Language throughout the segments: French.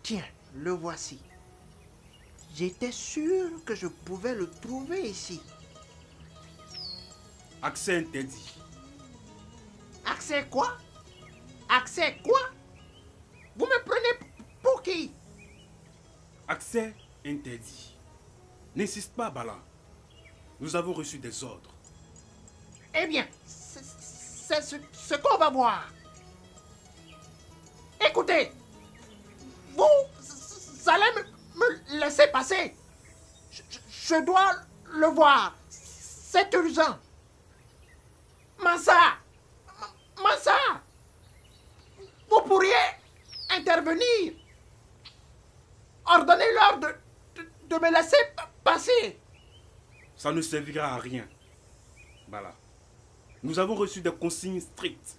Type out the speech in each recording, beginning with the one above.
Tiens, le voici. J'étais sûr que je pouvais le trouver ici. Accès interdit. Accès quoi? Accès quoi? Vous me prenez pour qui? Accès interdit. N'insiste pas, Bala. Nous avons reçu des ordres. Eh bien, c'est ce qu'on va voir. Écoutez, vous allez me laisser passer. Je dois le voir. C'est urgent. Mansa! Mansa! Vous pourriez intervenir. Ordonnez-leur de me laisser passer. Ça ne servira à rien. Bala. Nous avons reçu des consignes strictes.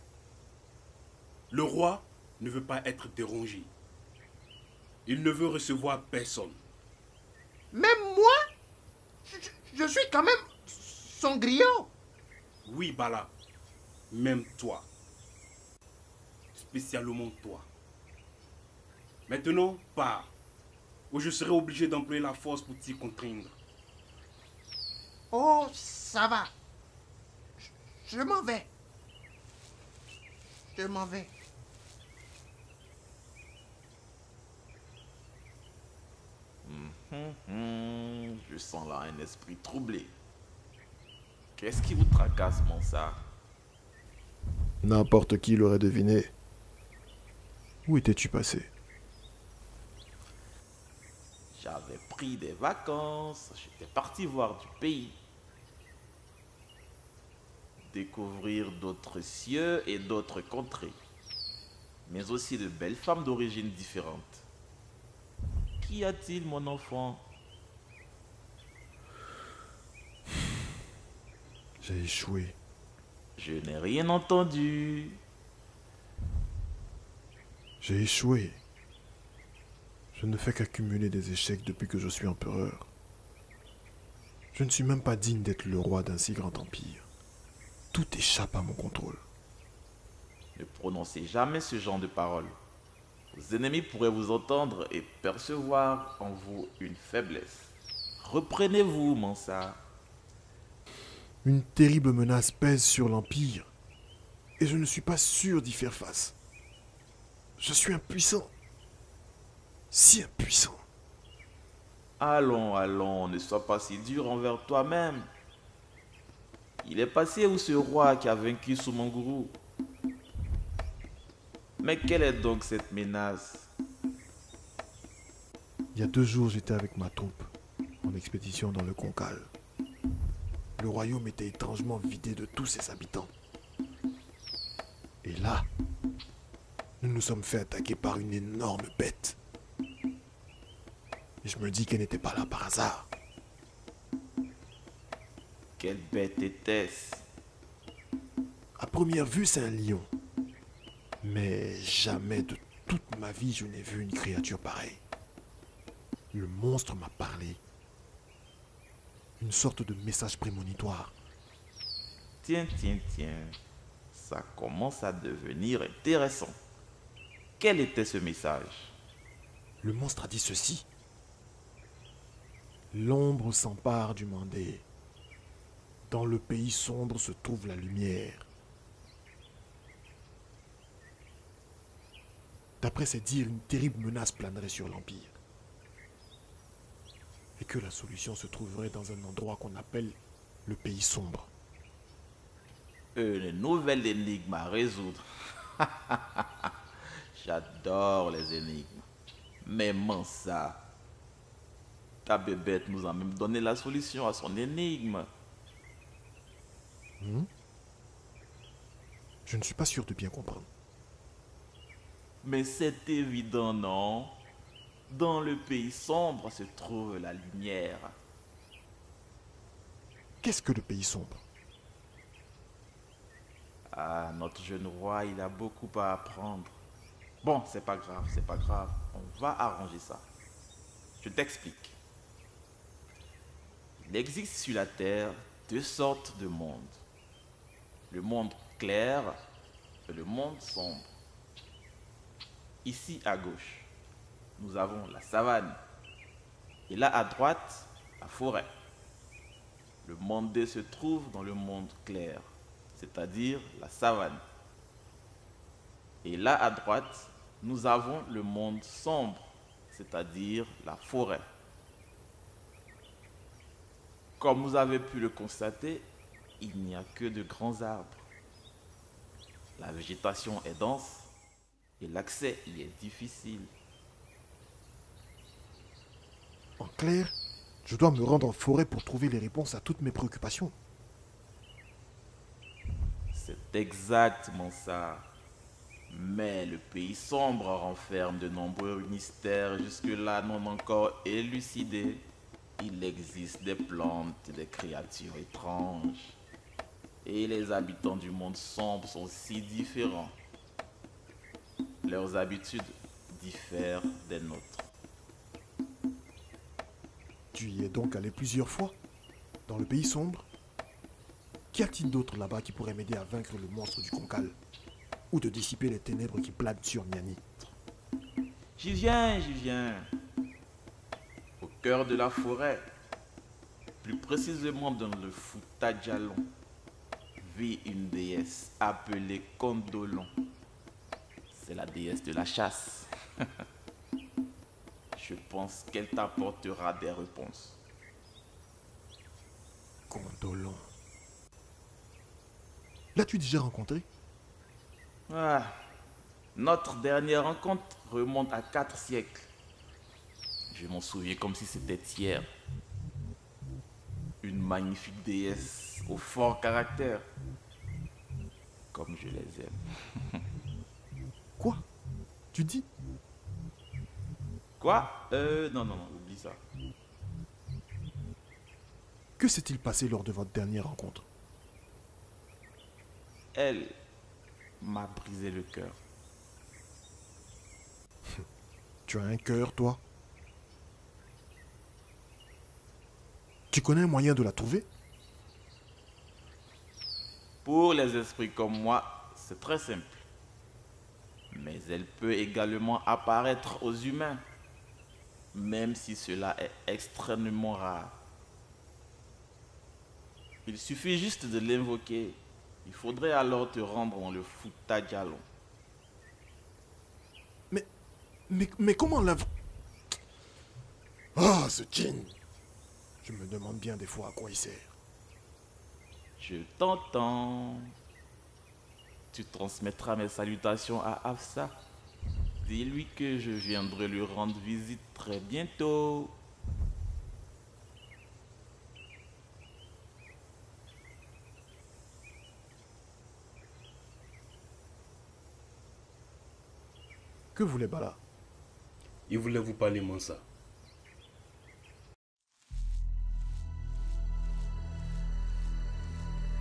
Le roi ne veut pas être dérangé. Il ne veut recevoir personne. Même moi, je suis quand même son griot. Oui, Bala. Même toi. Spécialement toi. Maintenant, pars. Ou je serai obligé d'employer la force pour t'y contraindre. Oh, ça va. Je m'en vais. Je m'en vais. Je sens là un esprit troublé. Qu'est-ce qui vous tracasse, Mansa? N'importe qui l'aurait deviné. Où étais-tu passé? J'avais pris des vacances, j'étais parti voir du pays. Découvrir d'autres cieux et d'autres contrées. Mais aussi de belles femmes d'origine différentes. Qu'y a-t-il, mon enfant? J'ai échoué. Je n'ai rien entendu. J'ai échoué. Je ne fais qu'accumuler des échecs depuis que je suis empereur. Je ne suis même pas digne d'être le roi d'un si grand empire. Tout échappe à mon contrôle. Ne prononcez jamais ce genre de paroles. Vos ennemis pourraient vous entendre et percevoir en vous une faiblesse. Reprenez-vous, Mansa. Une terrible menace pèse sur l'empire. Et je ne suis pas sûr d'y faire face. Je suis impuissant. Si impuissant. Allons, allons, ne sois pas si dur envers toi-même. Il est passé où ce roi qui a vaincu Soumanguru? Mais quelle est donc cette menace? Il y a 2 jours, j'étais avec ma troupe en expédition dans le Concal. Le royaume était étrangement vidé de tous ses habitants. Et là, nous nous sommes fait attaquer par une énorme bête. Et je me dis qu'elle n'était pas là par hasard. Quelle bête était-ce? À première vue, c'est un lion. Mais jamais de toute ma vie, je n'ai vu une créature pareille. Le monstre m'a parlé. Une sorte de message prémonitoire. Tiens, tiens, tiens. Ça commence à devenir intéressant. Quel était ce message? Le monstre a dit ceci. L'ombre s'empare du Mandé. Dans le pays sombre se trouve la lumière. D'après ses dires, une terrible menace planerait sur l'Empire. Et que la solution se trouverait dans un endroit qu'on appelle le pays sombre. Une nouvelle énigme à résoudre. J'adore les énigmes. Mais Mansa, ta bébête nous a même donné la solution à son énigme. Je ne suis pas sûr de bien comprendre. Mais c'est évident, non? Dans le pays sombre se trouve la lumière. Qu'est-ce que le pays sombre? Ah, notre jeune roi, il a beaucoup à apprendre. Bon, c'est pas grave, c'est pas grave. On va arranger ça. Je t'explique. Il existe sur la Terre 2 sortes de mondes. Le monde clair et le monde sombre. Ici à gauche, nous avons la savane. Et là à droite, la forêt. Le monde D se trouve dans le monde clair, c'est-à-dire la savane. Et là à droite, nous avons le monde sombre, c'est-à-dire la forêt. Comme vous avez pu le constater, il n'y a que de grands arbres. La végétation est dense et l'accès y est difficile. En clair, je dois me rendre en forêt pour trouver les réponses à toutes mes préoccupations. C'est exactement ça. Mais le pays sombre renferme de nombreux mystères jusque-là non encore élucidés. Il existe des plantes et des créatures étranges. Et les habitants du monde sombre sont si différents. Leurs habitudes diffèrent des nôtres. Tu y es donc allé plusieurs fois, dans le pays sombre? Qu'y a-t-il d'autre là-bas qui pourrait m'aider à vaincre le monstre du Concal? Ou de dissiper les ténèbres qui planent sur Miani? J'y viens. Au cœur de la forêt, plus précisément dans le Fouta-Djalon, vit une déesse appelée Kondolon. C'est la déesse de la chasse. Je pense qu'elle t'apportera des réponses. Condolon. L'as-tu déjà rencontré? Notre dernière rencontre remonte à 4 siècles. Je m'en souviens comme si c'était hier. Une magnifique déesse au fort caractère. Comme je les aime. Quoi? Tu dis? Quoi? Non, oublie ça. Que s'est-il passé lors de votre dernière rencontre? Elle m'a brisé le cœur. Tu as un cœur, toi? Tu connais un moyen de la trouver? Pour les esprits comme moi, c'est très simple. Mais elle peut également apparaître aux humains, même si cela est extrêmement rare. Il suffit juste de l'invoquer. Il faudrait alors te rendre dans le Fouta-Djalon. Mais comment la... Ah, ce djinn! Je me demande bien des fois à quoi il sert. Je t'entends. Tu transmettras mes salutations à Afsa. Dis-lui que je viendrai lui rendre visite très bientôt. Que voulait Bala? Il voulait vous parler, Mansa.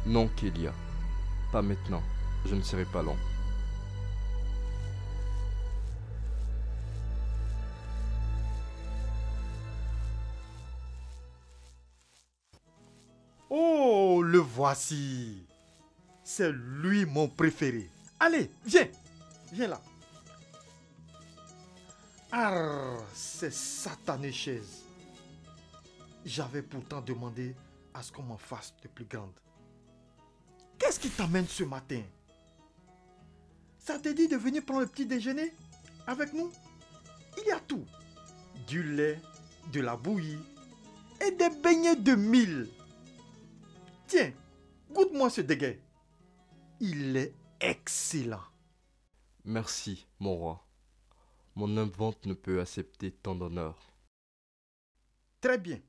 Non, Kélia. Pas maintenant. Je ne serai pas long. Oh, le voici. C'est lui mon préféré. Allez, viens. Viens là. Ah, ces satanées chaises. J'avais pourtant demandé à ce qu'on m'en fasse de plus grande. Qu'est-ce qui t'amène ce matin? Ça te dit de venir prendre le petit déjeuner avec nous? Il y a tout. Du lait, de la bouillie et des beignets de mil. Tiens, goûte-moi ce déguet. Il est excellent. Merci, mon roi. Mon invente ne peut accepter tant d'honneur. Très bien.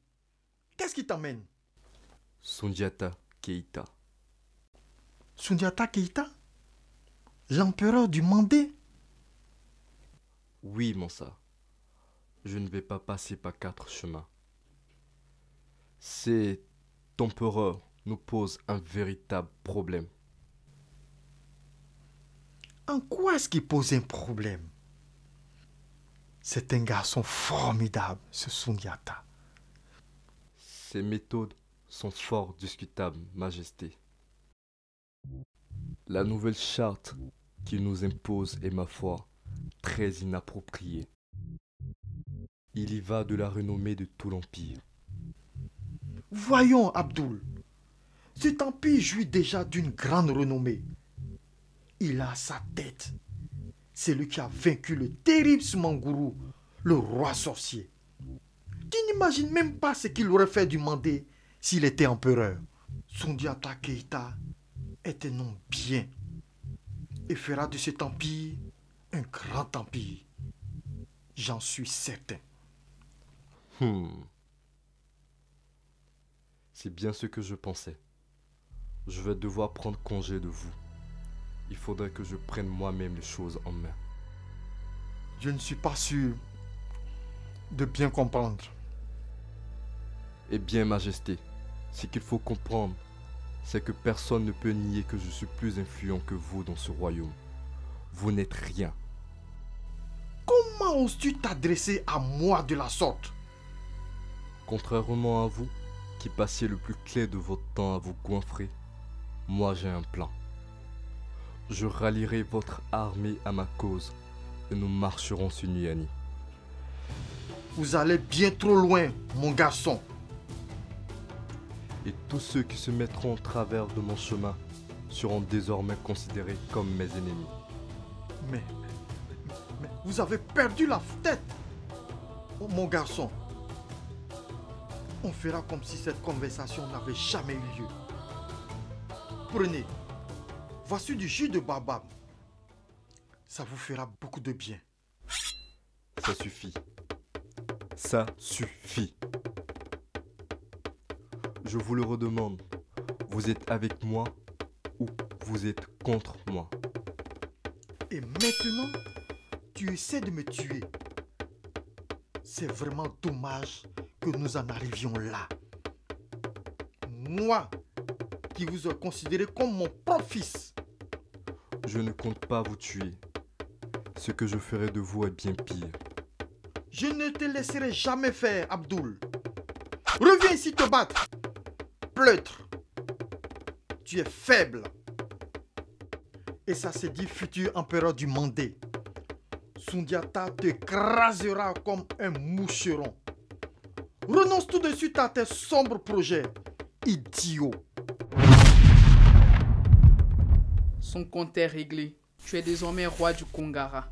Qu'est-ce qui t'amène? Sundiata Keita. Sundiata Keita? L'empereur du Mandé? Oui, Mansa. Je ne vais pas passer par 4 chemins. Cet empereur nous pose un véritable problème. En quoi est-ce qu'il pose un problème? C'est un garçon formidable, ce Sundiata. Ses méthodes sont fort discutables, Majesté. La nouvelle charte qu'il nous impose est, ma foi, très inappropriée. Il y va de la renommée de tout l'Empire. Voyons, Abdul. Cet empire jouit déjà d'une grande renommée. Il a à sa tête. C'est lui qui a vaincu le terrible Sumanguru, le roi sorcier. Tu n'imagines même pas ce qu'il aurait fait du Mandé s'il était empereur. Sundiata Keita est un homme bien et fera de cet empire un grand empire. J'en suis certain. C'est bien ce que je pensais. Je vais devoir prendre congé de vous. Il faudrait que je prenne moi-même les choses en main. Je ne suis pas sûr de bien comprendre. Eh bien, Majesté, ce qu'il faut comprendre, c'est que personne ne peut nier que je suis plus influent que vous dans ce royaume. Vous n'êtes rien. Comment oses-tu t'adresser à moi de la sorte? Contrairement à vous, qui passiez le plus clair de votre temps à vous goinfrer, moi j'ai un plan. Je rallierai votre armée à ma cause et nous marcherons sur Nyani. Vous allez bien trop loin, mon garçon. Et tous ceux qui se mettront au travers de mon chemin seront désormais considérés comme mes ennemis. Mais vous avez perdu la tête, mon garçon. On fera comme si cette conversation n'avait jamais eu lieu. Prenez, voici du jus de baobab. Ça vous fera beaucoup de bien. Ça suffit. Ça suffit. Je vous le redemande. Vous êtes avec moi ou vous êtes contre moi? Et maintenant, tu essaies de me tuer. C'est vraiment dommage que nous en arrivions là. Moi, qui vous ai considéré comme mon propre fils. Je ne compte pas vous tuer. Ce que je ferai de vous est bien pire. Je ne te laisserai jamais faire, Abdul. Reviens ici te battre. Pleutre. Tu es faible. Et ça se dit futur empereur du Mandé. Sundiata te crasera comme un moucheron. Renonce tout de suite à tes sombres projets, idiot. Son compte est réglé. Tu es désormais roi du Kongara.